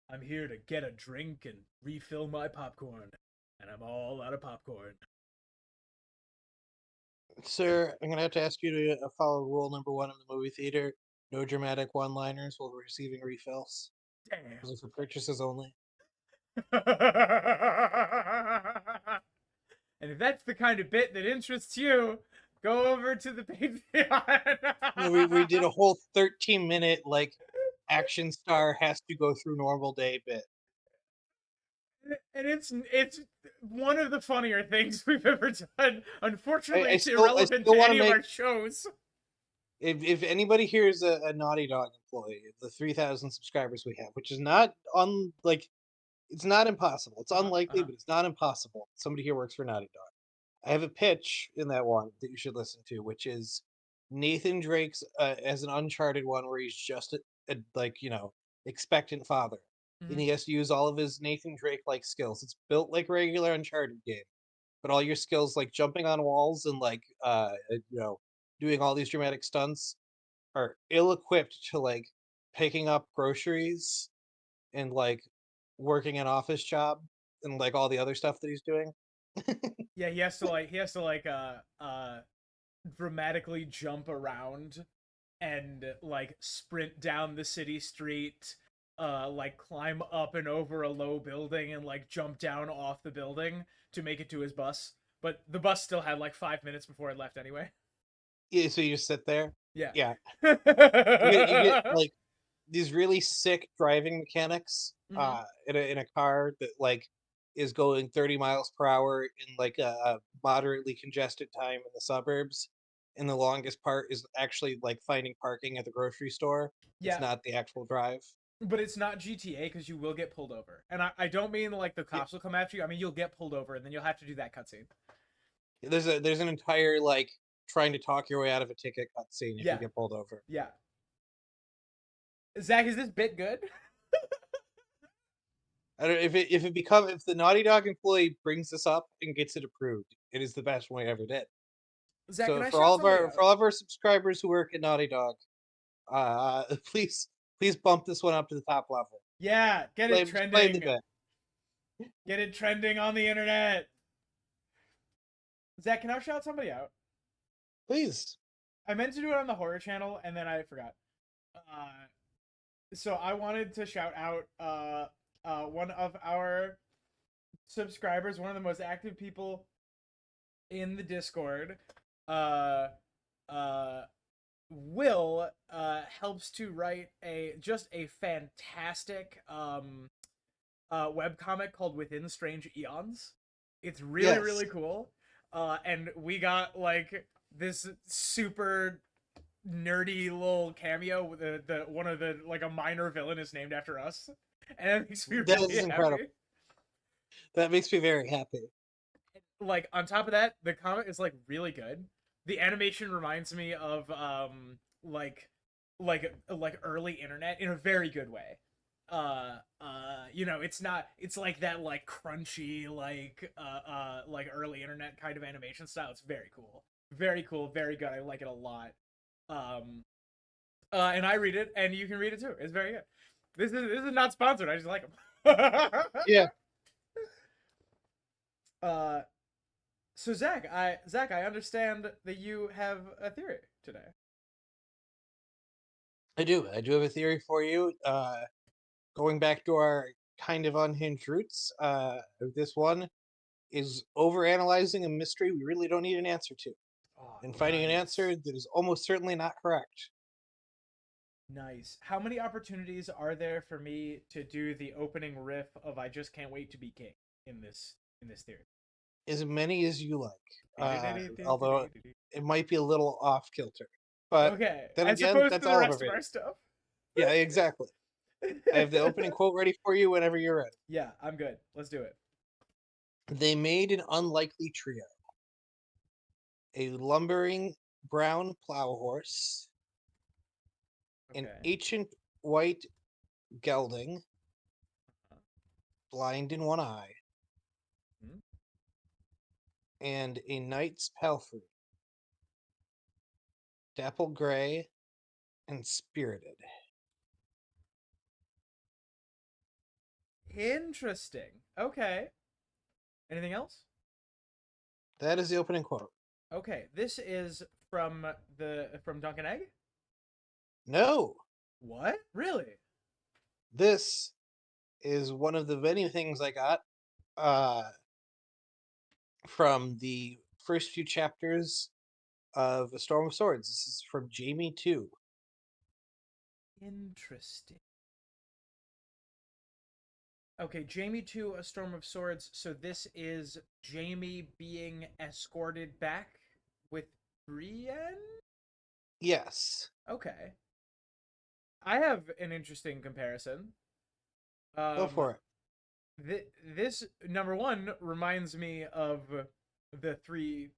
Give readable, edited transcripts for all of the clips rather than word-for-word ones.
I'm here to get a drink and refill my popcorn, and I'm all out of popcorn. Sir, I'm gonna have to ask you to follow rule number one of the movie theater. No dramatic one-liners while receiving refills. Damn. Those are for purchases only. And if that's the kind of bit that interests you, go over to the Patreon. No, we did a whole 13-minute action star has to go through normal day bit. And it's one of the funnier things we've ever done. Unfortunately, I it's still I irrelevant still to want to any of make our shows. if anybody here is a Naughty Dog employee, the 3,000 subscribers we have, which is not on it's not impossible. It's Uh-huh, unlikely, uh-huh. but it's not impossible. Somebody here works for Naughty Dog. I have a pitch in that one that you should listen to, which is Nathan Drake's as an Uncharted one where he's just expectant father, and Mm-hmm. he has to use all of his Nathan Drake skills. It's built like a regular Uncharted game, but all your skills like jumping on walls and doing all these dramatic stunts are ill equipped to picking up groceries and working an office job and all the other stuff that he's doing. Yeah, he has to dramatically jump around and like sprint down the city street, like climb up and over a low building and like jump down off the building to make it to his bus. But the bus still had like 5 minutes before it left anyway. Yeah, so you just sit there. Yeah. Yeah, you get these really sick driving mechanics Hmm. in a car that is going 30 miles per hour in a moderately congested time in the suburbs. And the longest part is actually finding parking at the grocery store. It's Yeah, not the actual drive. but it's not GTA because you will get pulled over. And I don't mean like the Yeah, cops will come after you. I mean you'll get pulled over and then you'll have to do that cutscene. there's an entire trying to talk your way out of a ticket cutscene if you Yeah, get pulled over. yeah. Zach, is this bit good? I don't if the Naughty Dog employee brings this up and gets it approved, it is the best one we ever did. Zach, can So I shout somebody for out? all of our subscribers who work at Naughty Dog, please bump this one up to the top level. Yeah, get it Just play the trending. bit, Get it trending on the internet. Zach, can I shout somebody out? please. I meant to do it on the horror channel and then I forgot. So I wanted to shout out one of our subscribers, one of the most active people in the Discord. Uh, uh, Will helps to write a fantastic web comic called Within Strange Eons. It's really Yes, really cool. And we got like this super nerdy little cameo with the one of the like a minor villain is named after us, and it makes me that really is incredible. happy. That makes me very happy. Like on top of that, the comic is like really good. The animation reminds me of like early internet in a very good way. It's not it's like that like crunchy like early internet kind of animation style. It's very cool. Very cool, very good. I like it a lot. Um and I read it, and you can read it too. It's very good. This is not sponsored. I just like them. Yeah, uh, so Zach, I understand that you have a theory today. I do. I do have a theory for you. Going back to our kind of unhinged roots, this one is overanalyzing a mystery we really don't need an answer to, Oh, and finding an answer nice, that is almost certainly not correct. nice. How many opportunities are there for me to do the opening riff of "I Just Can't Wait to Be King" in this theory? As many as you like. Although it might be a little off kilter. But Okay, then as again, opposed that's to the all of our rest of videos. our stuff. Yeah, exactly. I have the opening quote ready for you whenever you're ready. Yeah, I'm good. Let's do it. They made an unlikely trio: a lumbering brown plow horse, an Okay. ancient white gelding, blind in one eye, Hmm? and a knight's palfrey, dapple gray, and spirited. Interesting. Okay. Anything else? That is the opening quote. Okay. This is from Duncan Egg? No, What? Really? this is one of the many things I got uh, from the first few chapters of A Storm of Swords. This is from Jamie 2. Interesting. Okay, Jamie 2, A Storm of Swords. So this is Jamie being escorted back with Brienne? Yes. Okay. I have an interesting comparison. Go Um, for it. this number one reminds me of the three,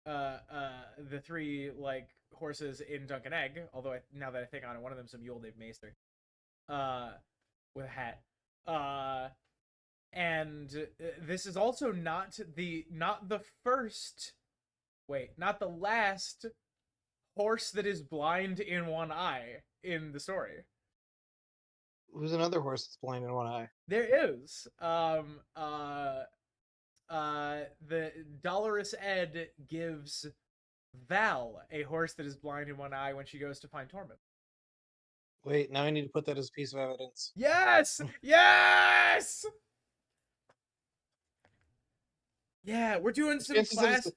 the three like horses in Dunkin' Egg. Although now that I think on it, one of them's a mule named Maester, uh, with a hat. Uh, and this is also not the first. Wait, not the last horse that is blind in one eye in the story. Who's another horse that's blind in one eye? There is. The Dolorous Ed gives Val a horse that is blind in one eye when she goes to find Tormund. Wait, now I need to put that as a piece of evidence. Yes! Yes! Yeah, we're doing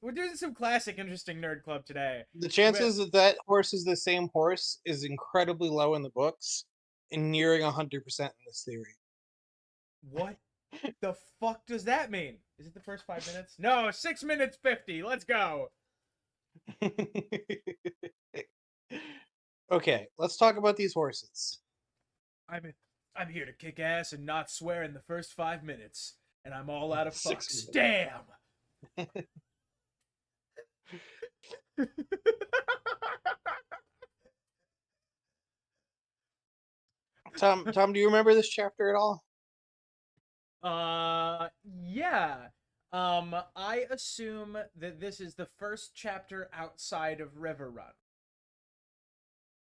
we're doing some classic interesting nerd club today. The chances that that horse is the same horse is incredibly low in the books and nearing 100% in this theory. What the fuck does that mean? Is it the first 5 minutes? No, 6 minutes 50. Let's go. Okay, let's talk about these horses. I'm here to kick ass and not swear in the first 5 minutes, and I'm all out of 6 fucks. minutes. Damn. Tom, do you remember this chapter at all? Yeah. I assume that this is the first chapter outside of River Run.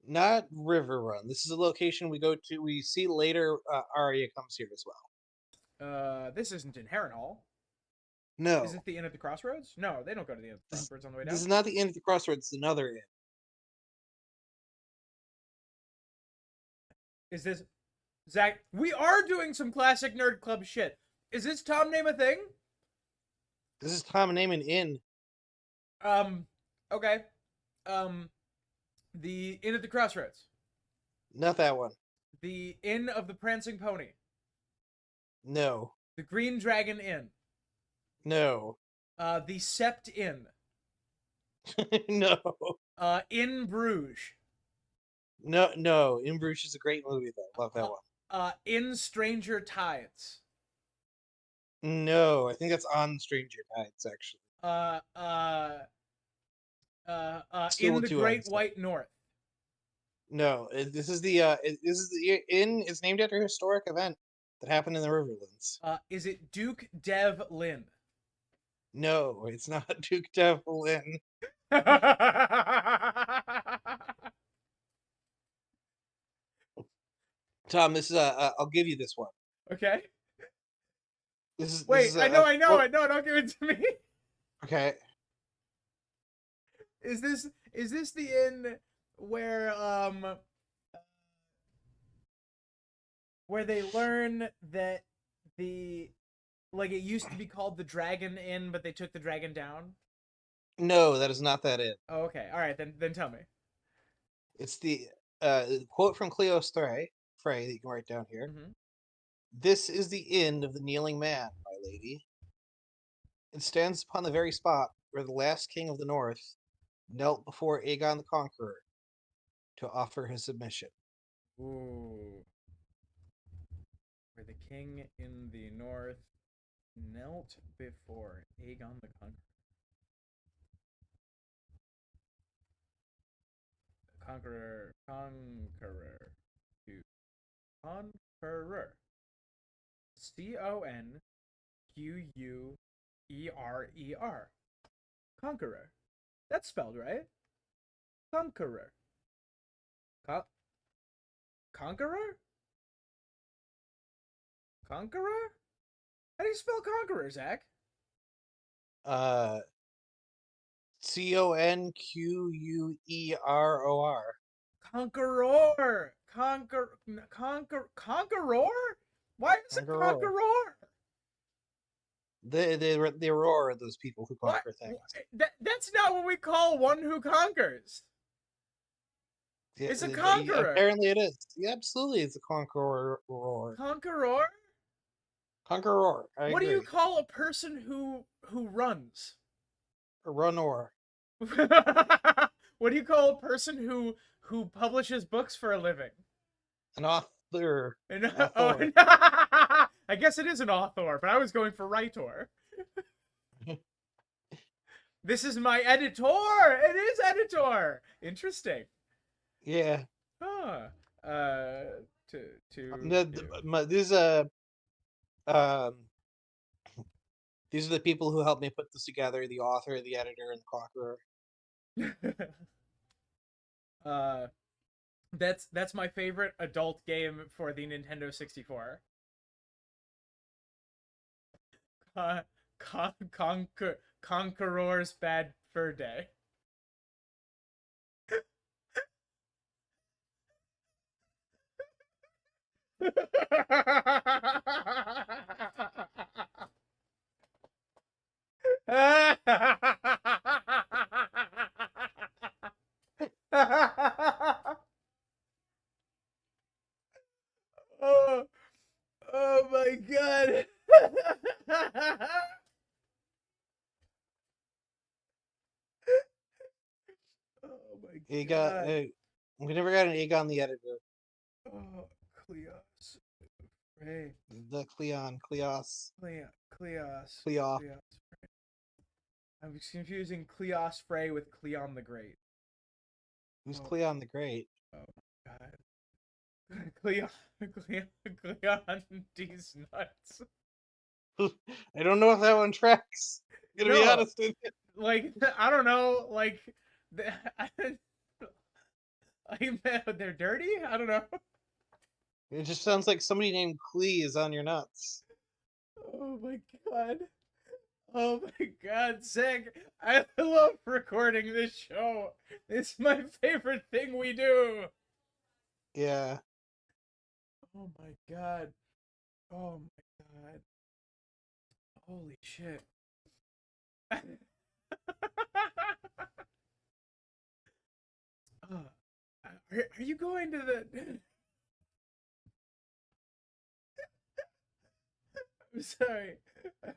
Not River Run. This is a location we go to. We see later. Arya comes here as well. This isn't in Harrenhal. No, Is it the Inn at the Crossroads? No, they don't go to the Inn at the Crossroads on the way down. this is not the inn at the crossroads. It's another inn. Is this Zach? We are doing some classic nerd club shit. Is this Tom name a thing? This is Tom name an inn. Okay. Um, the Inn at the Crossroads. Not that one. The Inn of the Prancing Pony. No. The Green Dragon Inn. No. The Sept Inn. No. In Bruges. No. No. In Bruges is a great movie though. Love that one. In Stranger Tides. No, I think that's on Stranger Tides actually. In the Great White North. No, this is the inn is named after a historic event that happened in the Riverlands. Is it Duke Dev Lynn? No, it's not Duke Devlin. Tom, this is I'll give you this one. Okay. This is I know. Don't give it to me. Okay. Is this the inn where they learn that it used to be called the Dragon Inn, but they took the dragon down? No, that is not that inn. Oh, okay. All right, then tell me. It's the quote from Cleo's Frey that you can write down here. Mm-hmm. This is the inn of the kneeling man, my lady. It stands upon the very spot where the last king of the north knelt before Aegon the Conqueror to offer his submission. Ooh. Where the king in the north knelt before Aegon the Conqueror. Conqueror. Conqueror. Conqueror. That's spelled right. Conqueror. Conqueror? Conqueror? How do you spell conqueror, Zach? Uh, Conqueror. Conqueror. Conqueror? Why is it Conqueror. conqueror? They roar, those people who What? conquer things. That's not what we call one who conquers. Yeah, It's a conqueror. apparently it is. Yeah, absolutely, it's a conqueror. Conqueror? Conqueror. I What do you agree. call a person who runs? A runor. What do you call a person who publishes books for a living? An author. Oh, Author. I guess it is an author, but I was going for writer. This is my editor. It is editor. Interesting. Yeah. Huh. Uh, to These um these are the people who helped me put this together: the author, the editor, and the conqueror. uh, that's my favorite adult game for the Nintendo 64. Conqueror's Bad Fur Day. oh, oh my god. Oh my You got. god. We never got an Aegon the editor. Oh, Cleos. Ray. The Cleon, Cleos, Cleos. Cleof. Cleos. I'm confusing Cleos Frey with Cleon the Great. Who's Oh, Cleon the Great? oh my god. Cleon these nuts. I don't know if that one tracks. I'm gonna be No, honest with you. like I don't know, like they're dirty. I don't know. It just sounds like somebody named Clee is on your nuts. Oh my god. Oh my god, Zach. I love recording this show. It's my favorite thing we do. Yeah. Oh my god. Oh my god. Holy shit. Are you going to the I'm sorry.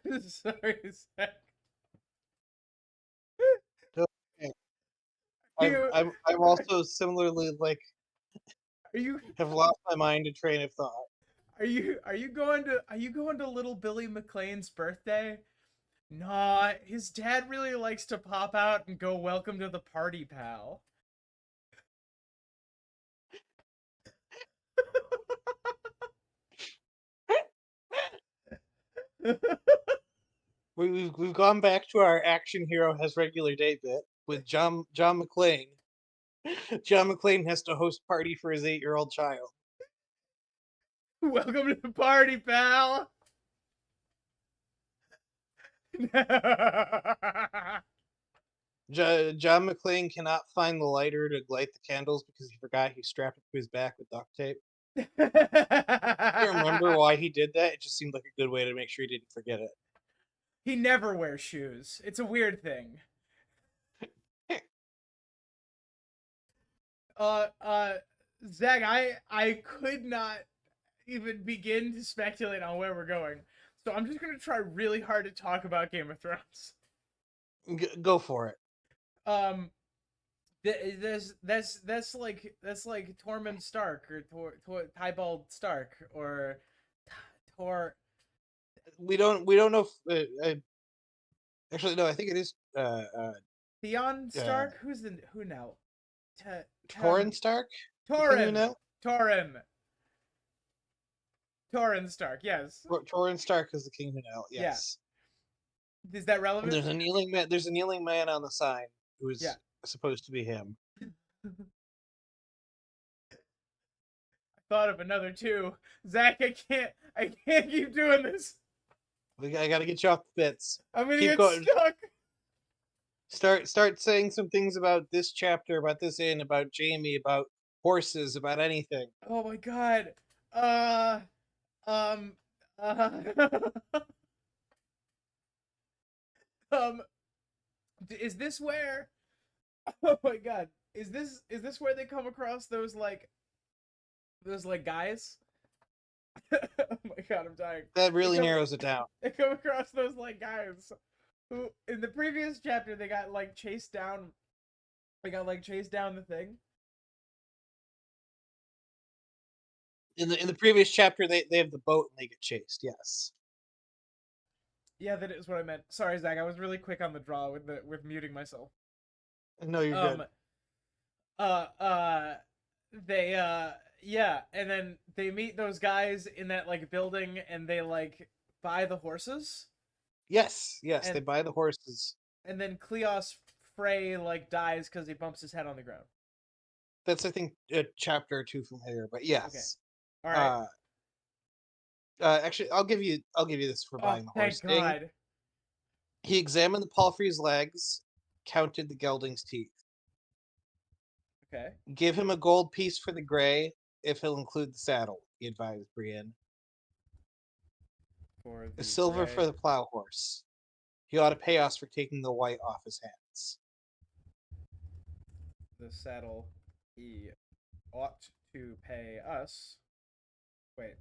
I'm sorry, Zach. Okay. Are you I'm also similarly like are you have lost my mind and train of thought. are you going to little Billy McLean's birthday? Nah, his dad really likes to pop out and go welcome to the party, pal. We've gone back to our action hero has regular day bit with John McClane. John McClane has to host party for his 8-year-old child. Welcome to the party, pal. John McClane cannot find the lighter to light the candles because he forgot he strapped it to his back with duct tape. I can't remember why he did that. It just seemed like a good way to make sure he didn't forget it. He never wears shoes. It's a weird thing. Uh, uh, Zach, I could not even begin to speculate on where we're going. So I'm just gonna try really hard to talk about Game of Thrones. Go for it. Um, that's like Tormund Stark or Tybalt Stark or Tor. We don't know if actually no. I think it is Theon uh, Stark? Who now? Torrin Stark, the King who Torrin. knelt. Torrin. Torrin Stark. Yes. Torrin Stark is the King who knelt. Yeah. Yes. Is that And relevant? there's a kneeling man. There's a kneeling man on the sign Yeah. who's supposed to be him. thought of another two. Zach, I can't keep doing this. I gotta get you off the bits. I'm gonna Keep get going. stuck. Start saying some things about this chapter, about this inn, about Jamie, about horses, about anything. Oh my god. Uh, um, uh, um, is this where? Oh my god, is this where they come across those like guys? Oh my god, I'm dying. That They really come narrows it down. they come across those like guys who in the previous chapter they got like chased down. They got like chased down the thing. In the previous chapter, they have the boat and they get chased. Yes. Yeah, that is what I meant. Sorry, Zach. I was really quick on the draw with muting myself. No, you're good. Um, uh, uh, they yeah, and then they meet those guys in that like building, and they like buy the horses, Yes, yes, they and buy the horses. then Cleos Frey like dies because he bumps his head on the ground. That's I think a chapter or two from here, but Okay, yes. all right. Uh, actually, I'll give you this for Oh, buying the horse thank thing. God. He examined the palfrey's legs, counted the gelding's teeth. Okay, Give him a gold piece for the gray if he'll include the saddle, he advised Brienne. for A the silver gray, for the plow horse. He ought to pay us for taking the white off his hands. the saddle, he ought to pay us. Wait,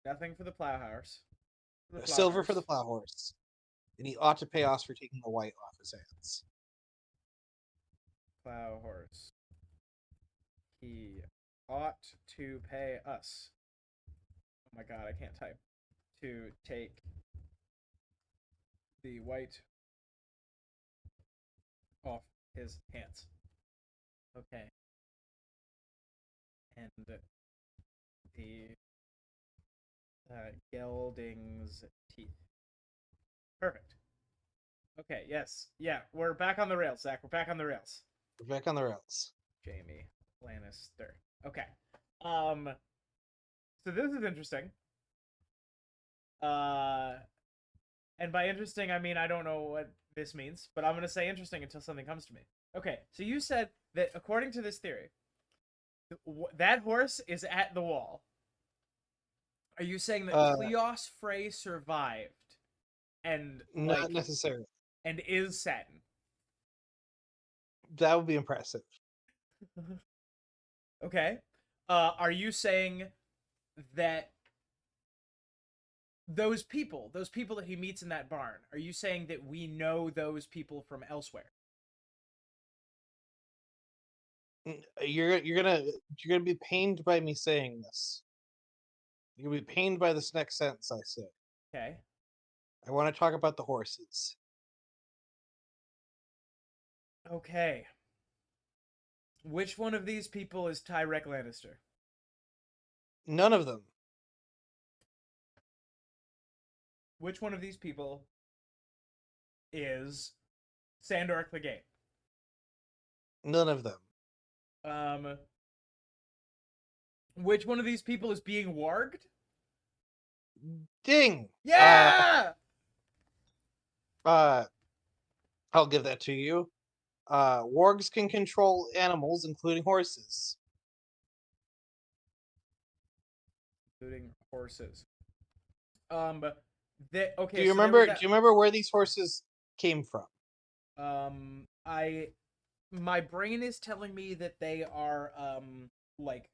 nothing for the plow horse. The A plow silver for the horse. plow horse. And he ought to pay us for taking the white off his hands. Plow horse. He ought to pay us. Oh my god, I can't type. To take the white off his hands. Okay. And the gelding's teeth. Perfect. Okay, yes. Yeah, we're back on the rails, Zach. We're back on the rails. We're back on the rails. Jamie Lannister. Okay. Um so this is interesting. Uh and by interesting I mean I don't know what this means, but I'm going to say interesting until something comes to me. Okay. So you said that according to this theory, that horse is at the wall. Are you saying that Uh, Cleos Frey survived and not necessarily. and is satin? That would be impressive. Okay. Are you saying that those people that he meets in that barn, are you saying that we know those people from elsewhere? You're gonna be pained by me saying this. You're gonna be pained by this next sentence I say. Okay. I want to talk about the horses. Okay. Which one of these people is Tyrek Lannister? None of them. Which one of these people is Sandor Clegane? None of them. Um, which one of these people is being warged? Ding. Yeah. I'll give that to you. Wargs can control animals, including horses. Including horses. That okay. Do you So there was remember? Do that. you remember where these horses came from? My brain is telling me that they are like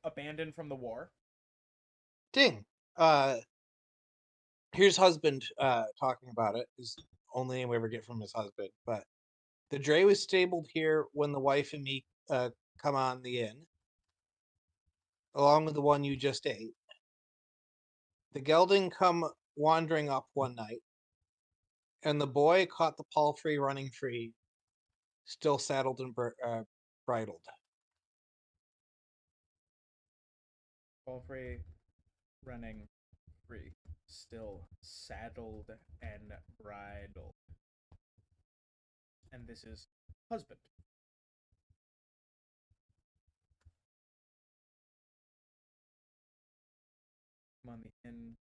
abandoned from the war. Ding. Uh, Here's husband talking about it. Is only name we ever get from his husband. But the dray was stabled here when the wife and me come on the inn, along with the one you just ate. The gelding come wandering up one night, and the boy caught the palfrey running free, still saddled and bridled. Palfrey running free, still saddled and bridled. And this is husband. Pokemon the Inn.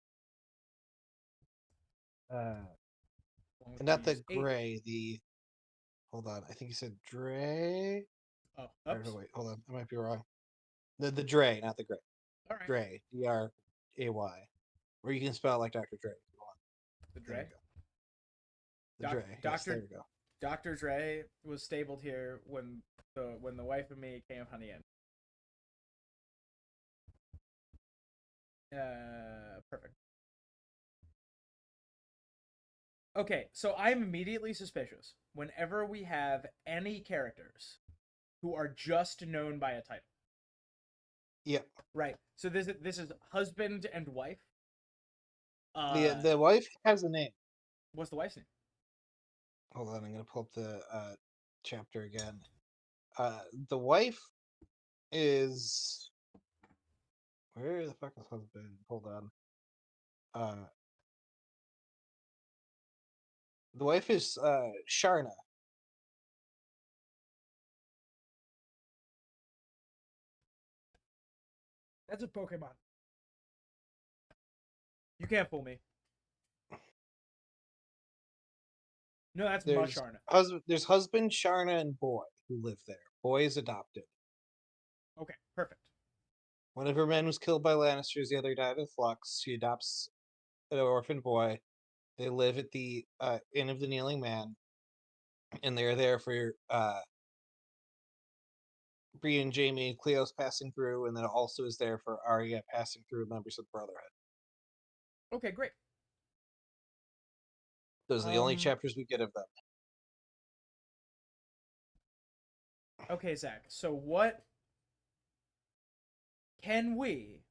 Along with Not the these 8. gray, the hold on. I think you said Dre. Oh, Or oops. no, wait, hold on. I might be wrong. The Dre, not the gray. All right. Dre, Dray. Or you can spell it like Dr. Dre if you want. The There we Dre. go. The Dre. Yes, there we go. Dr. Dre was stabled here when the wife and me came honey in. Perfect. Okay, so I'm immediately suspicious whenever we have any characters who are just known by a title. Yep. Right. So this is husband and wife. The wife has a name. What's the wife's name? Hold on, I'm gonna pull up the chapter again. The wife is where the fuck is husband? Hold on. The wife is Sharna. That's a Pokemon. You can't fool me. No, that's Musharna. There's husband, Sharna, and boy who live there. Boy is adopted. Okay, perfect. One of her men was killed by Lannisters, the other died of flux. She adopts an orphan boy. They live at the Inn of the Kneeling Man, and they're there for Bree and Jamie and Cleo's passing through, and then also is there for Arya passing through members of the Brotherhood. Okay, great. Those are the only chapters we get of them. Okay, Zach. So what can we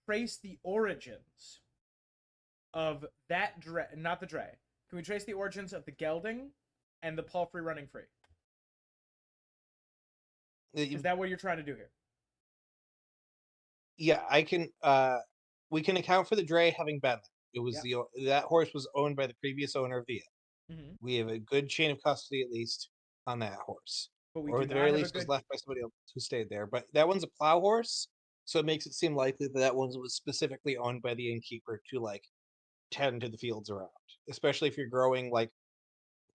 trace the origins of that Dre? Not the Dre. Can we trace the origins of the gelding and the palfrey running free? Is that what you're trying to do here? Yeah, I can. We can account for the Dre having been there. It was that horse was owned by the previous owner of the inn. Mm-hmm. We have a good chain of custody at least on that horse, But we or do at the not very have a least was good. left by somebody else who stayed there. But that one's a plow horse, so it makes it seem likely that that one was specifically owned by the innkeeper to like tend to the fields around, especially if you're growing like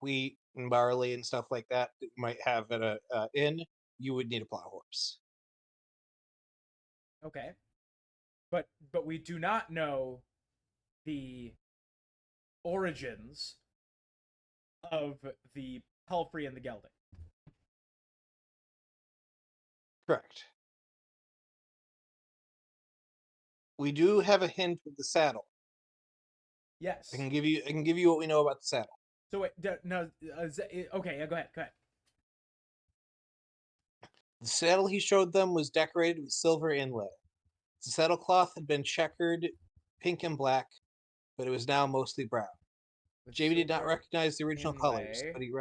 wheat and barley and stuff like that that you might have at a inn. You would need a plow horse. Okay. But we do not know the origins of the palfrey and the gelding. Correct. We do have a hint with the saddle. Yes. I can give you what we know about the saddle. So wait, no. Okay, yeah, go ahead. Go ahead. The saddle he showed them was decorated with silver inlay. The saddle cloth had been checkered pink and black, but it was now mostly brown. With Jamie did not silver recognize the original colors, inlay. but he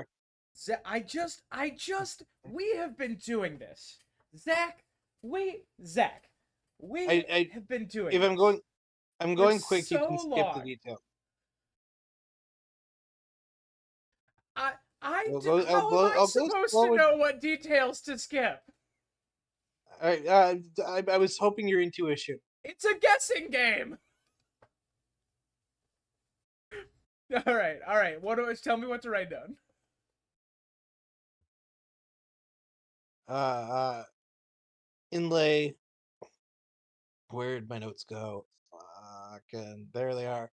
We have been doing this. Zach, we I have been doing if this I'm for going quick, you so can skip the long. detail. How am I I'll go supposed slow to and know what details to skip? all right, I was hoping your intuition. It's a guessing game. All right. Tell me what to write down? Inlay. Where'd my notes go? Fucking there they are.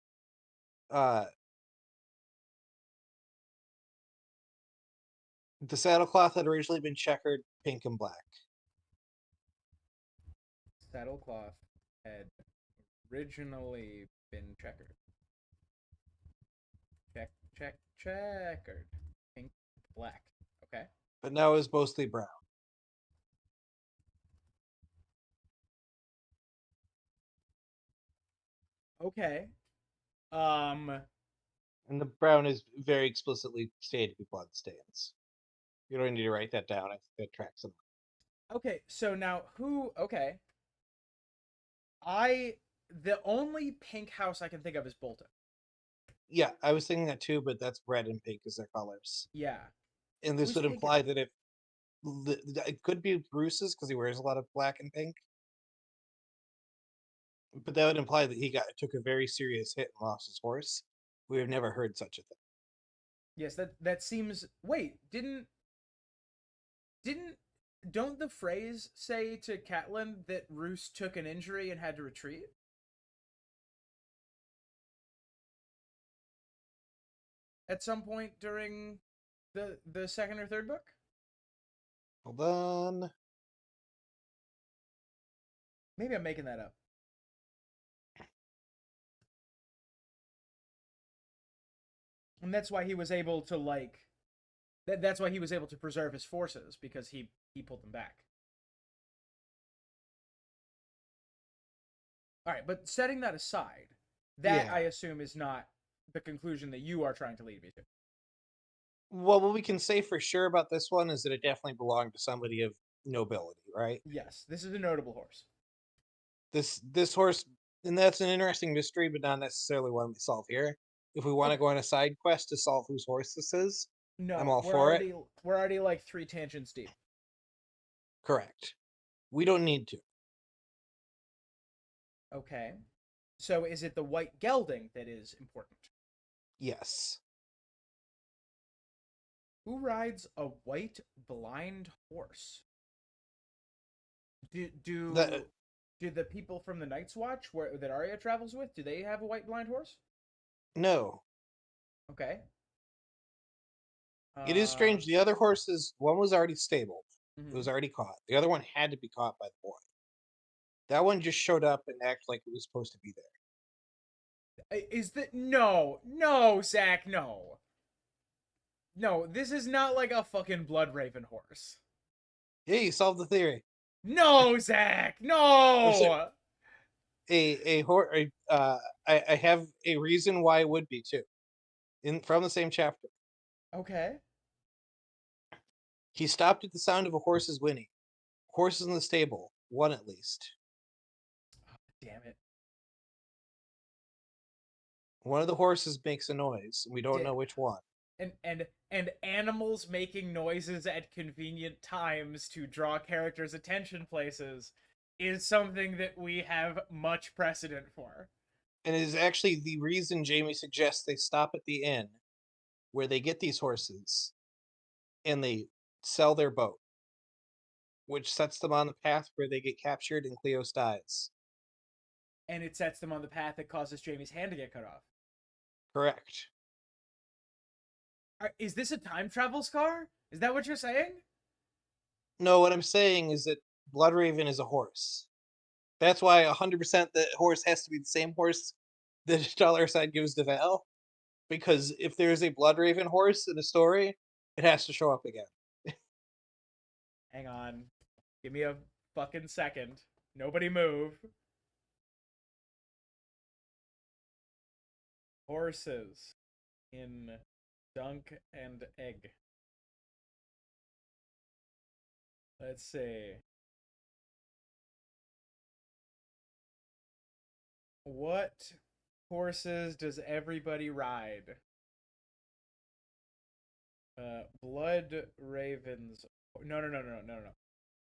The saddlecloth had originally been checkered pink and black. Saddlecloth had originally been checkered. Checkered. Pink, black. Okay. But now is mostly brown. Okay. And the brown is very explicitly stated to be blood stains. You don't need to write that down. I think that tracks them. Okay, so now okay. The only pink house I can think of is Bolton. Yeah, I was thinking that too, but that's red and pink as their colors. Yeah. And this Who's would pink imply that if it could be Bruce's because he wears a lot of black and pink. But that would imply that he took a very serious hit and lost his horse. We have never heard such a thing. Yes, that seems. Wait, didn't don't the phrase say to Catelyn that Roose took an injury and had to retreat? At some point during the second or third book? Hold on. Maybe I'm making that up. And that's why he was able to that's why he was able to preserve his forces, because he pulled them back. All right, but setting that aside, that Yeah. I assume is not the conclusion that you are trying to lead me to. Well, what we can say for sure about this one is that it definitely belonged to somebody of nobility, right? Yes, this is a notable horse. This horse, and that's an interesting mystery, but not necessarily one we solve here. If we want to Okay. go on a side quest to solve whose horse this is, I'm No, all for it. we're already like 3 tangents deep. Correct. We don't need to. Okay. So is it the white gelding that is important? Yes. Who rides a white blind horse? Do The do do the people from the Night's Watch where that Arya travels with, do they have a white blind horse? no. Okay. It is Uh strange. The other horses, one was already stabled. It was mhm. already caught. The other one had to be caught by the boy. That one just showed up and acted like it was supposed to be there. Is that no, Zach, no. No, this is not like a fucking Bloodraven horse. Yeah, you solved the theory. No, Zach, Or so, no. a horse. I have a reason why it would be too. In from the same chapter, Okay. he stopped at the sound of a horse's whinny. Horses in the stable, one at least. Damn it. One of the horses makes a noise. We don't know which one. And animals making noises at convenient times to draw characters' attention places is something that we have much precedent for. And it is actually the reason Jamie suggests they stop at the inn where they get these horses and they sell their boat, which sets them on the path where they get captured and Cleos dies. And it sets them on the path that causes Jamie's hand to get cut off. Correct. Is this a time travel scar? Is that what you're saying? No, what I'm saying is that Bloodraven is a horse. That's why 100% the horse has to be the same horse that Side gives to Val. Because if there's a Bloodraven horse in a story, it has to show up again. Hang on. Give me a fucking second. Nobody move. Horses in Dunk and Egg. Let's see. What horses does everybody ride? Blood Ravens. No.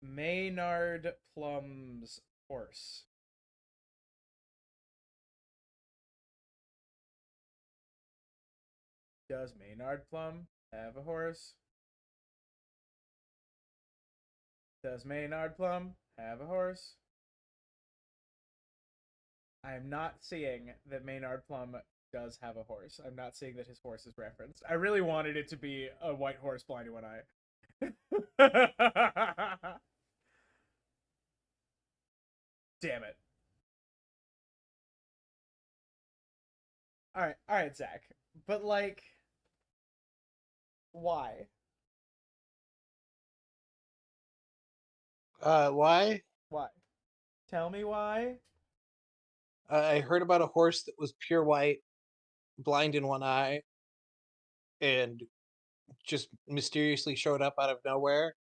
Maynard Plum's horse. Does Maynard Plum have a horse? Does Maynard Plum have a horse? I am not seeing that Maynard Plum does have a horse. I'm not seeing that his horse is referenced. I really wanted it to be a white horse blind in one eye. Damn it. All right, Zach. But like, why? Why? Why? Tell me why. I heard about a horse that was pure white, blind in one eye, and just mysteriously showed up out of nowhere.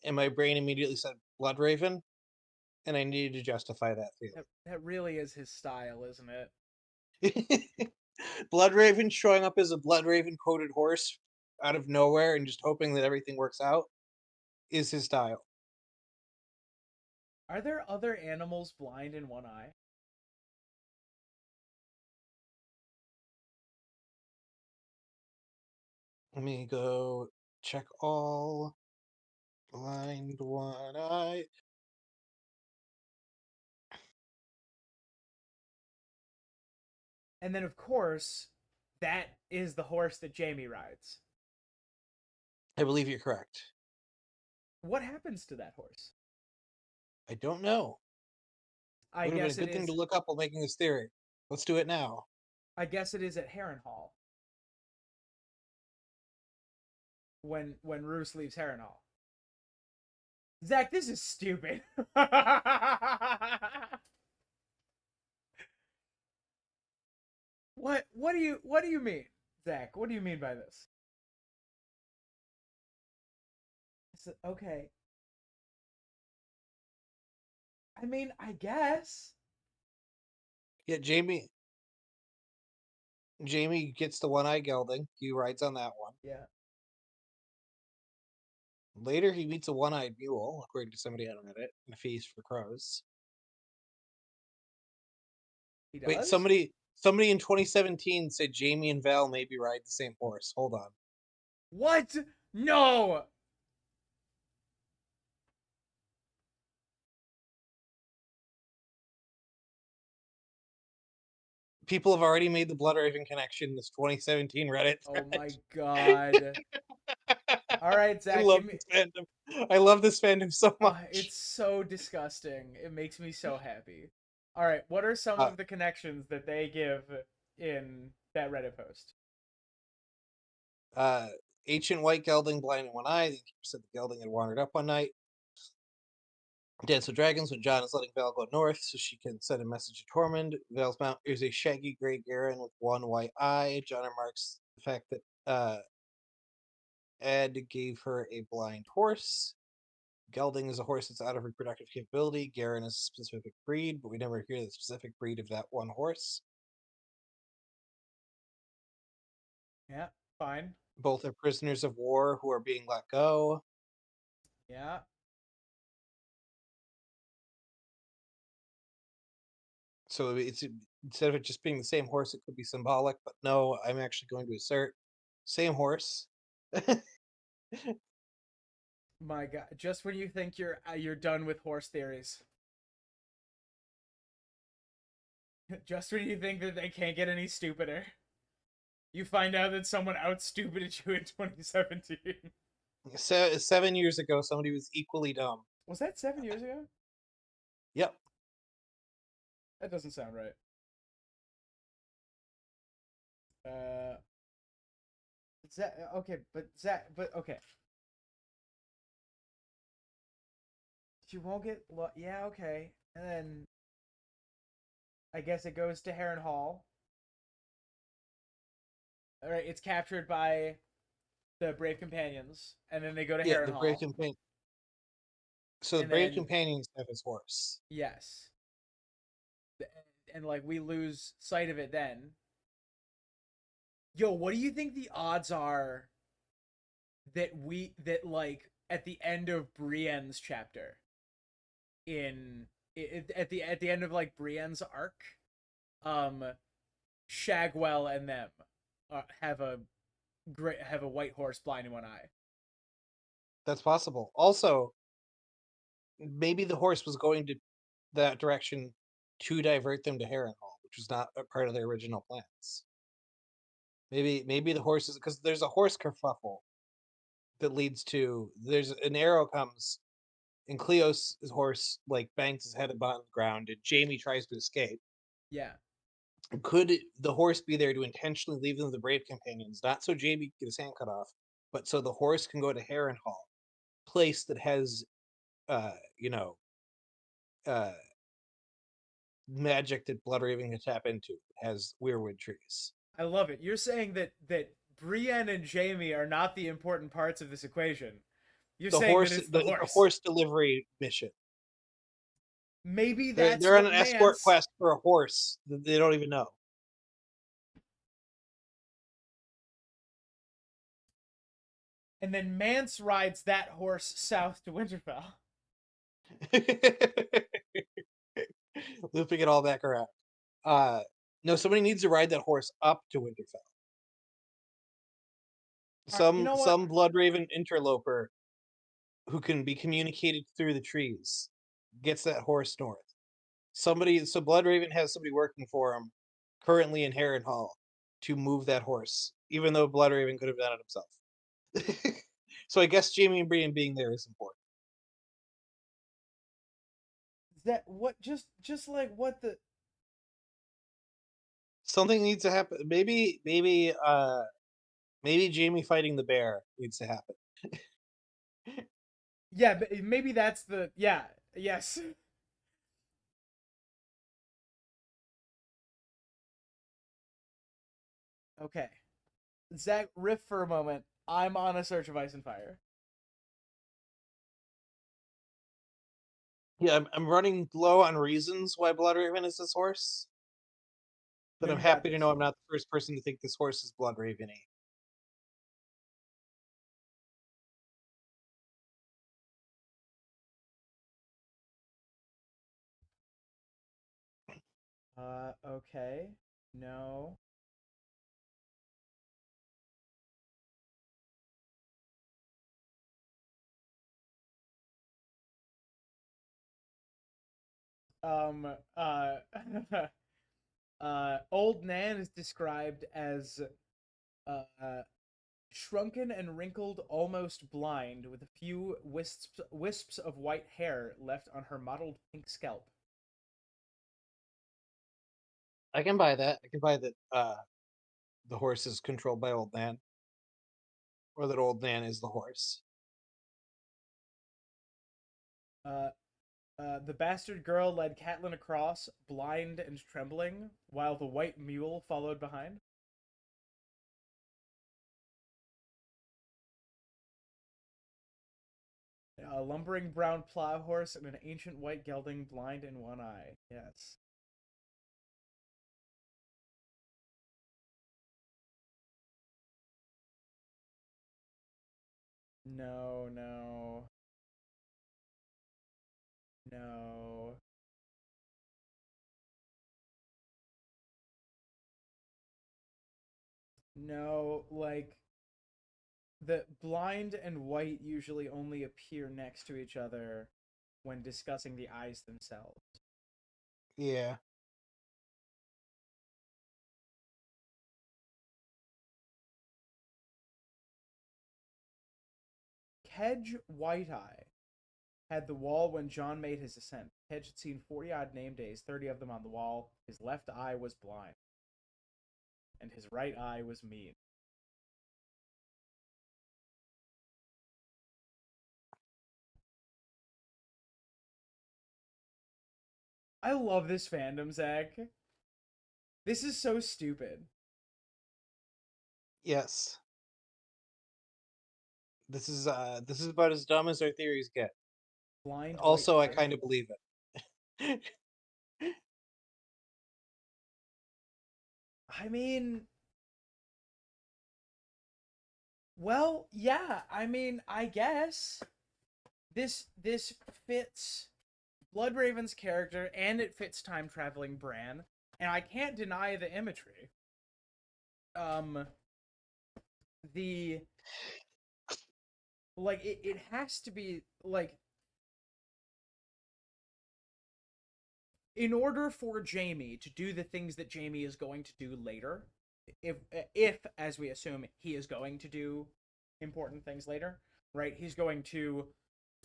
And my brain immediately said Bloodraven, and I needed to justify that That really is his style, isn't it? feeling. Bloodraven showing up as a Bloodraven coated horse out of nowhere and just hoping that everything works out is his style. Are there other animals blind in one eye? Let me go check all. Blind one eye. And then, of course, that is the horse that Jamie rides. I believe you're correct. What happens to that horse? I don't know. I Would have been a guess it good thing to is. look up while making this theory. Let's do it now. I guess it is at Harrenhal. When Roos leaves Harrenhal. Zach, this is stupid. What do you mean, Zach? What do you mean by this? Okay. I mean, I guess. Yeah, Jamie gets the one-eye gelding. He rides on that one. Yeah. Later, he meets a one-eyed mule, according to somebody on Reddit, in a feast for crows. He Wait, does? somebody in 2017 said Jamie and Val maybe ride the same horse. Hold on. What? No. People have already made the Bloodraven connection in this 2017 Reddit Oh thread. my god. All right, I Zach, love give me. this fandom. I love this fandom so It's much. so disgusting. It makes me so happy. All right, what are some Uh, of the connections that they give in that Reddit post? uh, Ancient white gelding, blind in one eye. The keeper said the gelding had wandered up one night. Dance with dragons when John is letting Val go north so she can send a message to Tormund. Val's mount is a shaggy gray Garen with one white eye. John remarks the fact that Ed gave her a blind horse. Gelding is a horse that's out of reproductive capability. Garen is a specific breed, but we never hear the specific breed of that one horse. Yeah, fine. Both are prisoners of war who are being let go. Yeah. So it's instead of it just being the same horse, it could be symbolic. But no, I'm actually going to assert same horse. My god, just when you think you're done with horse theories. Just when you think that they can't get any stupider. You find out that someone outstupided you in 2017. 7 years ago, somebody was equally dumb. Was that 7 years ago? Yep. That doesn't sound right. Uh, Zach, okay, but Zach, but okay. She won't get. Yeah, okay. And then I guess it goes to Heron Hall. All right, it's captured by the Brave Companions, and then they go to Yeah, Heron the brave Hall, companion. So the and brave then companions have his horse. yes, and like we lose sight of it then. Yo, what do you think the odds are that like at the end of Brienne's chapter in at the end of like Brienne's arc, um, Shagwell and them have a white horse blind in one eye. That's possible. Also, maybe the horse was going to that direction to divert them to Harrenhal, which was not a part of their original plans. Maybe the horse is because there's a horse kerfuffle that leads to there's an arrow comes and Cleo's horse like bangs his head upon the ground and Jamie tries to escape. Yeah, Could the horse be there to intentionally leave them the brave companions, not so Jamie can get his hand cut off, but so the horse can go to Harrenhal, place that has uh you know uh magic that Bloodraven can tap into. It has weirwood trees. I love it. You're saying that Brienne and Jamie are not the important parts of this equation. You're The saying that horse, it's the it's a horse. horse delivery mission. Maybe They're that's they're on what an escort Mance. quest for a horse that they don't even know. And then Mance rides that horse south to Winterfell. Looping it all back around. Uh, no, somebody needs to ride that horse up to Winterfell. You know what? some Bloodraven interloper who can be communicated through the trees gets that horse north. So Bloodraven has somebody working for him currently in Harrenhal to move that horse, even though Bloodraven could have done it himself. So I guess Jamie and Brian being there is important. That what just like what the Something needs to happen. Maybe Jamie fighting the bear needs to happen. yeah, maybe that's the yeah, yes. Okay. Zach, riff for a moment. I'm on a search of ice and fire. Yeah, I'm running low on reasons why Bloodraven is this horse, but No, I'm you got happy to know this. I'm not the first person to think this horse is Bloodraven-y. Okay. No. Um, uh, Old Nan is described as uh, shrunken and wrinkled, almost blind, with a few wisps of white hair left on her mottled pink scalp. I can buy that. I can buy that the horse is controlled by Old Man, or that Old Man is the horse. Uh, the bastard girl led Catelyn across, blind and trembling, while the white mule followed behind. A lumbering brown plow horse and an ancient white gelding, blind in one eye. Yes. No, no, no. No, like the blind and white usually only appear next to each other when discussing the eyes themselves. Yeah. Kedge Whiteeye had the wall when John made his ascent. Kedge had seen 40 odd name days, 30 of them on the wall. His left eye was blind, and his right eye was mean. I love this fandom, Zach. This is so stupid. Yes. This is about as dumb as our theories get. Blind white Also, I horse. kind of believe it. I mean, well, yeah. I mean, I guess this fits Bloodraven's character and it fits time traveling Bran, and I can't deny the imagery. Um, the like it has to be like in order for Jamie to do the things that Jamie is going to do later, if as we assume he is going to do important things later, right? He's going to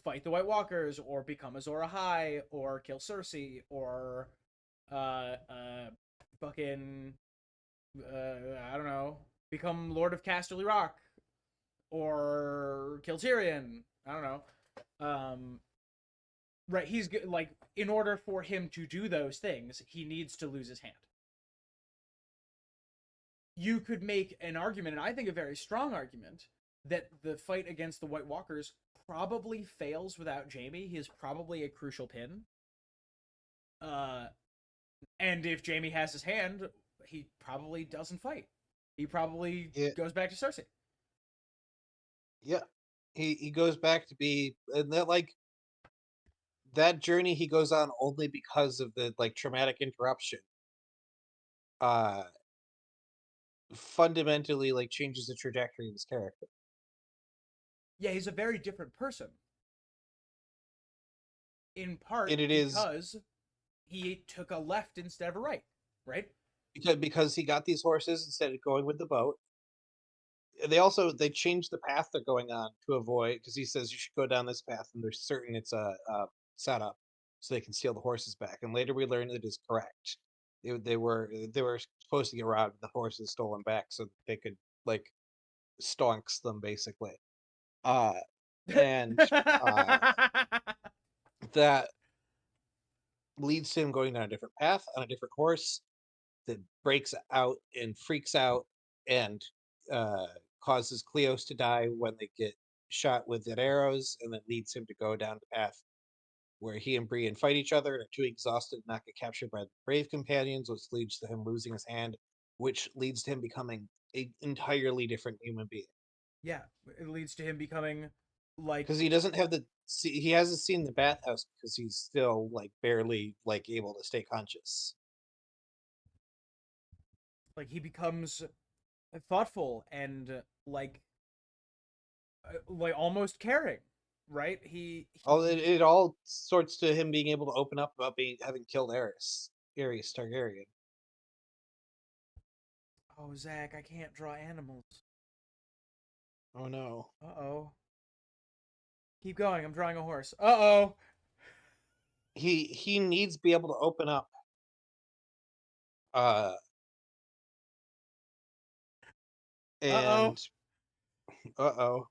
fight the White Walkers or become Azor Ahai or kill Cersei or uh uh fucking I don't know, become Lord of Casterly Rock or kill Tyrion. I don't know. Right, he's like in order for him to do those things, he needs to lose his hand. You could make an argument, and I think a very strong argument, that the fight against the White Walkers probably fails without Jamie. He is probably a crucial pin. Uh, and if Jamie has his hand, he probably doesn't fight. He probably Yeah. goes back to Cersei. Yeah. He goes back to be, and that, like, that journey he goes on only because of the, like, traumatic interruption. Uh Fundamentally, like, changes the trajectory of his character. Yeah, he's a very different person. In part And it is because he took a left instead of a right, right? because he got these horses instead of going with the boat. They changed the path they're going on to avoid, because he says you should go down this path, and they're certain it's a setup so they can steal the horses back. And later we learn it is correct. They were supposed to get robbed, the horses stolen back so they could like stonks them basically. Uh and uh that leads to him going down a different path on a different horse that breaks out and freaks out and uh, causes Cleos to die when they get shot with dead arrows, and then leads him to go down the path where he and Brienne fight each other and are too exhausted to not get captured by the brave companions, which leads to him losing his hand, which leads to him becoming an entirely different human being. Yeah, it leads to him becoming like Because he doesn't have he hasn't seen the bathhouse because he's still like barely like able to stay conscious. he becomes thoughtful and like almost caring, right? It all sorts to him being able to open up about having killed Aerys Targaryen. Oh, Zach, I can't draw animals. Oh no. Uh-oh. Keep going. I'm drawing a horse. Uh-oh. He needs to be able to open up. Uh Uh-oh. and uh-oh.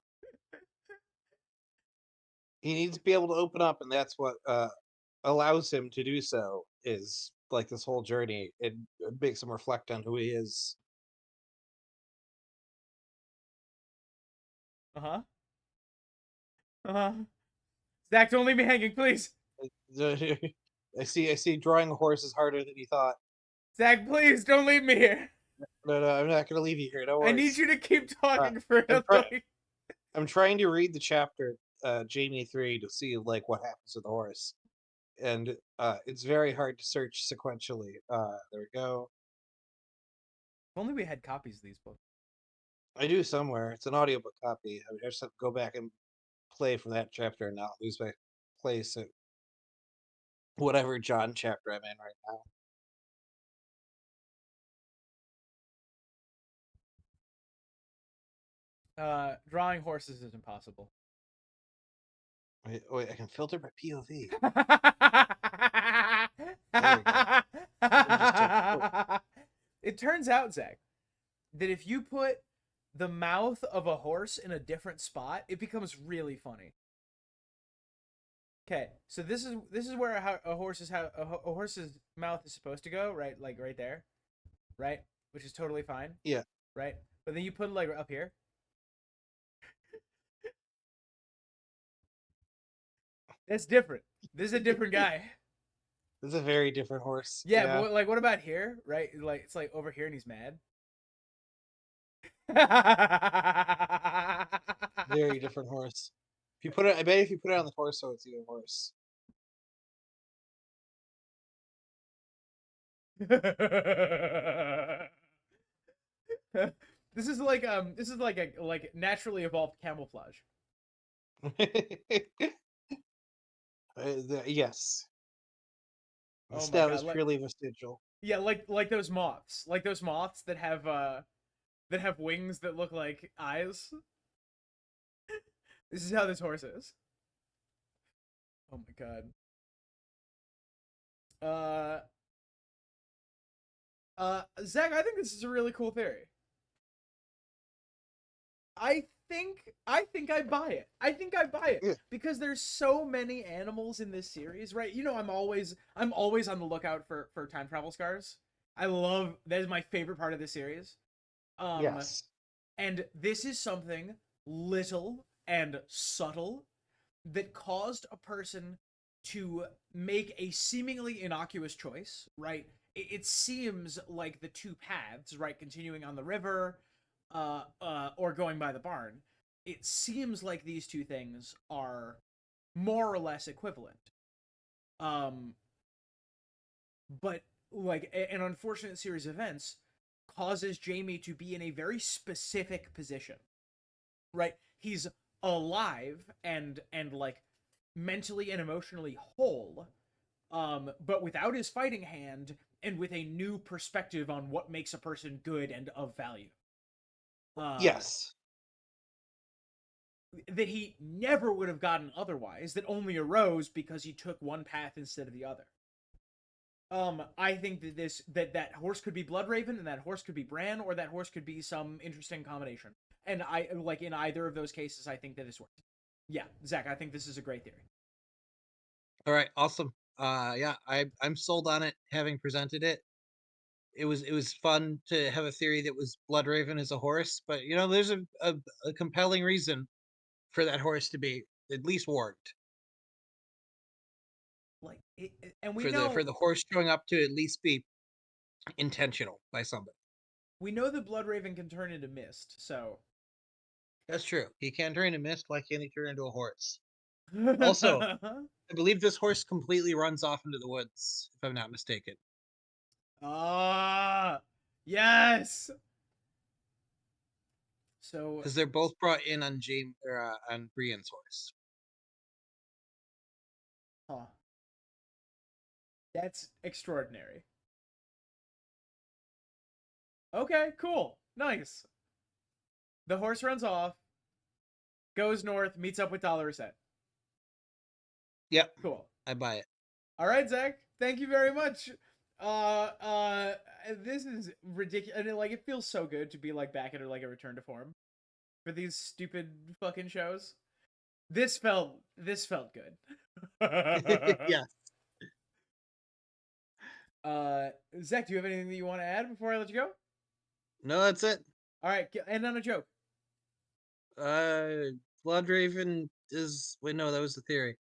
He needs to be able to open up, and that's what allows him to do so, is like this whole journey. It makes him reflect on who he is. Uh-huh. Uh-huh. Zach, don't leave me hanging, please. I see drawing a horse is harder than he thought. Zach, please don't leave me here. No, I'm not gonna leave you here. No I need worries. you to keep talking for I'm, try- like I'm trying to read the chapter, Jamie 3, to see like what happens to the horse, and it's very hard to search sequentially. There we go. If only we had copies of these books. I do somewhere. It's an audiobook copy. I just have to go back and play from that chapter and not lose my place at whatever John chapter I'm in right now. Drawing horses is impossible. Wait, I can filter by POV. It turns out, Zach, that if you put the mouth of a horse in a different spot, it becomes really funny. Okay, so this is where a horse's mouth is supposed to go, right? Like right there, right? Which is totally fine, Yeah, right? But then you put it like up here. That's different. This is a different guy. this is a very different horse. Yeah, Yeah, but what about here, right? Like it's like over here and he's mad. very different horse. If you put it, I bet if you put it on the torso, it's even worse. This is like a naturally evolved camouflage. Yes, Oh this my now god, is purely vestigial. yeah, like those moths that have wings that look like eyes. This is how this horse is. Oh my god. Uh Zach, I think this is a really cool theory. I think I buy it. I think I buy it Yeah, because there's so many animals in this series, right? You know, I'm always on the lookout for time travel scars. I love that is my favorite part of this series. Um yes. and this is something little and subtle that caused a person to make a seemingly innocuous choice, right? It seems like the two paths, right, continuing on the river, or going by the barn. It seems like these two things are more or less equivalent. Um, but like an unfortunate series of events causes Jamie to be in a very specific position, right? He's alive and like mentally and emotionally whole, but without his fighting hand and with a new perspective on what makes a person good and of value. Uh, Yes. that he never would have gotten otherwise, that only arose because he took one path instead of the other. I think that that horse could be Bloodraven, and that horse could be Bran, or that horse could be some interesting combination. And I like in either of those cases, I think that this works. Yeah, Zach, I think this is a great theory. All right, awesome. Yeah, I'm sold on it. Having presented it, it was fun to have a theory that was Bloodraven as a horse, but there's a compelling reason for that horse to be at least warped. And we For the know horse showing up to at least be intentional by somebody. that Bloodraven can turn into mist, so That's true. He can turn into mist. Why can't he turn into a horse? Also, I believe this horse completely runs off into the woods, if I'm not mistaken. Ah, yes. So, Because they're both brought in on James or on Brienne's horse. huh, that's extraordinary. Okay, cool, nice. The horse runs off, goes north, meets up with Dollarset. Yep, Cool. I buy it. All right, Zach. Thank you very much. Uh, uh, this is ridiculous. And it feels so good to be like back at like a return to form for these stupid fucking shows. This felt good. Yeah. uh, Zach, do you have anything that you want to add before I let you go? No, that's it. All right, end on a joke. Uh, Bloodraven is. Wait, no, that was the theory.